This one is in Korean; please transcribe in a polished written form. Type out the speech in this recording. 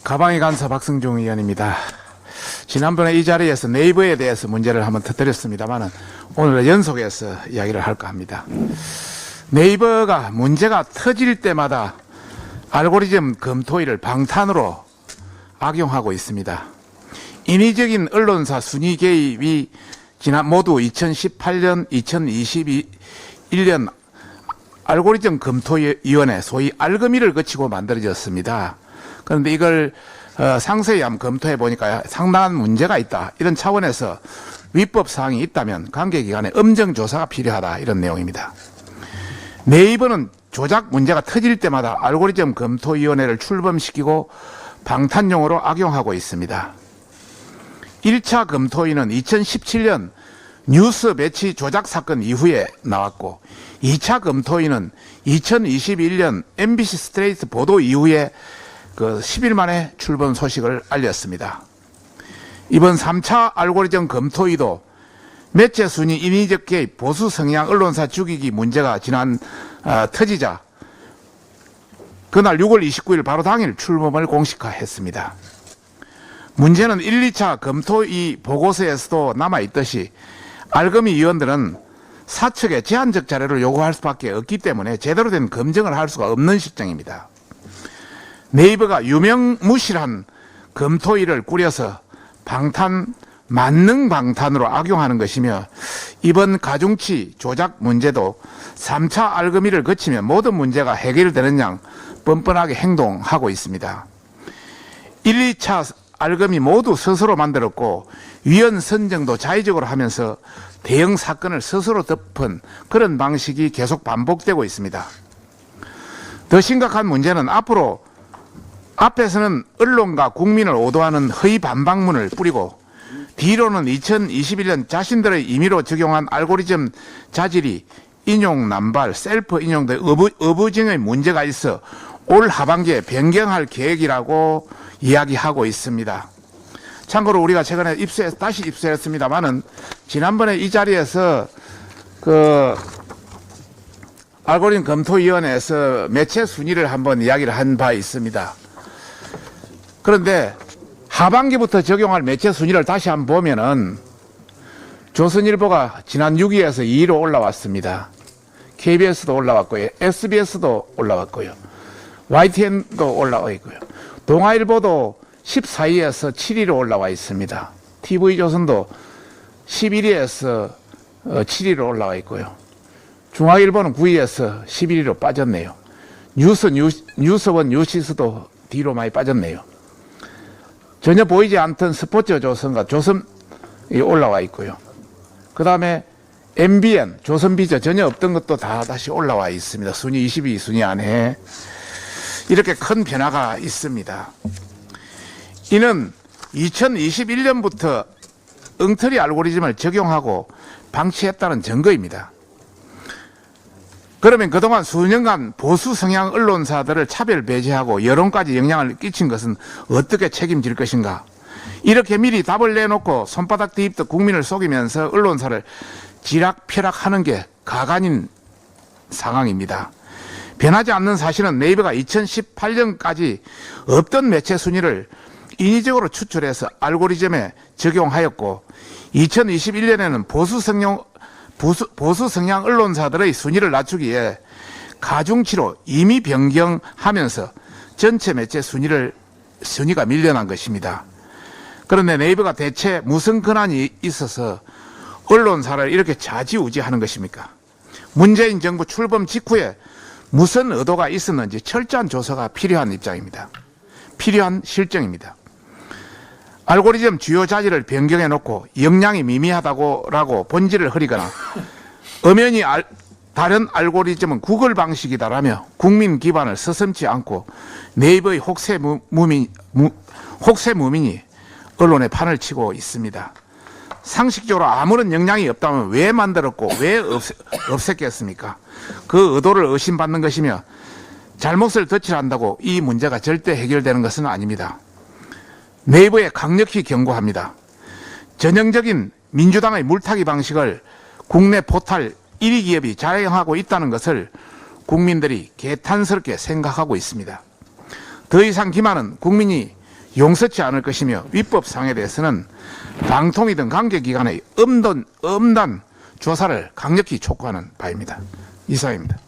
가방의 간사 박승중 의원입니다. 지난번에 이 자리에서 네이버에 대해서 문제를 한번 터뜨렸습니다만 오늘은 연속해서 이야기를 할까 합니다. 네이버가 문제가 터질 때마다 알고리즘 검토위를 방탄으로 악용하고 있습니다. 인위적인 언론사 순위 개입이 모두 2018년, 2021년 알고리즘 검토위원회 소위 알검위를 거치고 만들어졌습니다. 그런데 이걸 상세히 한번 검토해 보니까 상당한 문제가 있다. 이런 차원에서 위법 사항이 있다면 관계기관의 엄정 조사가 필요하다. 이런 내용입니다. 네이버는 조작 문제가 터질 때마다 알고리즘 검토위원회를 출범시키고 방탄용으로 악용하고 있습니다. 1차 검토위는 2017년 뉴스 매치 조작 사건 이후에 나왔고 2차 검토위는 2021년 MBC 스트레이트 보도 이후에 10일 만에 출범 소식을 알렸습니다. 이번 3차 알고리즘 검토위도 매체 순위 인위적 개입, 보수 성향 언론사 죽이기 문제가 터지자 그날 6월 29일 바로 당일 출범을 공식화했습니다. 문제는 1, 2차 검토위 보고서에서도 남아있듯이 알검위 위원들은 사측에 제한적 자료를 요구할 수밖에 없기 때문에 제대로 된 검증을 할 수가 없는 실정입니다. 네이버가 유명무실한 검토위를 꾸려서 만능 방탄으로 악용하는 것이며 이번 가중치 조작 문제도 3차 알검위를 거치면 모든 문제가 해결되는 양 뻔뻔하게 행동하고 있습니다. 1, 2차 알검위 모두 스스로 만들었고 위원 선정도 자의적으로 하면서 대형 사건을 스스로 덮은 그런 방식이 계속 반복되고 있습니다. 더 심각한 문제는 앞에서는 언론과 국민을 오도하는 허위 반박문을 뿌리고 뒤로는 2021년 자신들의 임의로 적용한 알고리즘 자질이 인용 남발, 셀프 인용 등 어부징의 문제가 있어 올 하반기에 변경할 계획이라고 이야기하고 있습니다. 참고로 우리가 최근에 다시 입수했습니다만은 지난번에 이 자리에서 알고리즘 검토위원회에서 매체 순위를 한번 이야기를 한 바 있습니다. 그런데 하반기부터 적용할 매체 순위를 다시 한번 보면은 조선일보가 지난 6위에서 2위로 올라왔습니다. KBS도 올라왔고요. SBS도 올라왔고요. YTN도 올라와 있고요. 동아일보도 14위에서 7위로 올라와 있습니다. TV조선도 11위에서 7위로 올라와 있고요. 중앙일보는 9위에서 11위로 빠졌네요. 뉴스원, 뉴시스도 뒤로 많이 빠졌네요. 전혀 보이지 않던 스포츠조선과 조선이 올라와 있고요. 그 다음에 MBN, 조선비저 전혀 없던 것도 다 다시 올라와 있습니다. 순위 22 순위 안에. 이렇게 큰 변화가 있습니다. 이는 2021년부터 엉터리 알고리즘을 적용하고 방치했다는 증거입니다. 그러면 그동안 수년간 보수 성향 언론사들을 차별 배제하고 여론까지 영향을 끼친 것은 어떻게 책임질 것인가? 이렇게 미리 답을 내놓고 손바닥 뒤집듯 국민을 속이면서 언론사를 지락펴락하는 게 가관인 상황입니다. 변하지 않는 사실은 네이버가 2018년까지 없던 매체 순위를 인위적으로 추출해서 알고리즘에 적용하였고 2021년에는 보수 성향 언론사들의 순위를 낮추기에 가중치로 임의 변경하면서 전체 매체 순위가 밀려난 것입니다. 그런데 네이버가 대체 무슨 권한이 있어서 언론사를 이렇게 좌지우지하는 것입니까? 문재인 정부 출범 직후에 무슨 의도가 있었는지 철저한 조사가 필요한 입장입니다. 필요한 실정입니다. 알고리즘 주요 자질을 변경해 놓고 역량이 미미하다고 본질을 흐리거나 엄연히 다른 알고리즘은 구글 방식이다라며 국민 기반을 서슴지 않고 네이버의 혹세 무민이 언론에 판을 치고 있습니다. 상식적으로 아무런 역량이 없다면 왜 만들었고 왜 없앴겠습니까? 그 의도를 의심받는 것이며 잘못을 덧칠한다고 이 문제가 절대 해결되는 것은 아닙니다. 네이버에 강력히 경고합니다. 전형적인 민주당의 물타기 방식을 국내 포탈 1위 기업이 자행하고 있다는 것을 국민들이 개탄스럽게 생각하고 있습니다. 더 이상 기만은 국민이 용서치 않을 것이며 위법사항에 대해서는 방통위든 관계기관의 엄단 조사를 강력히 촉구하는 바입니다. 이상입니다.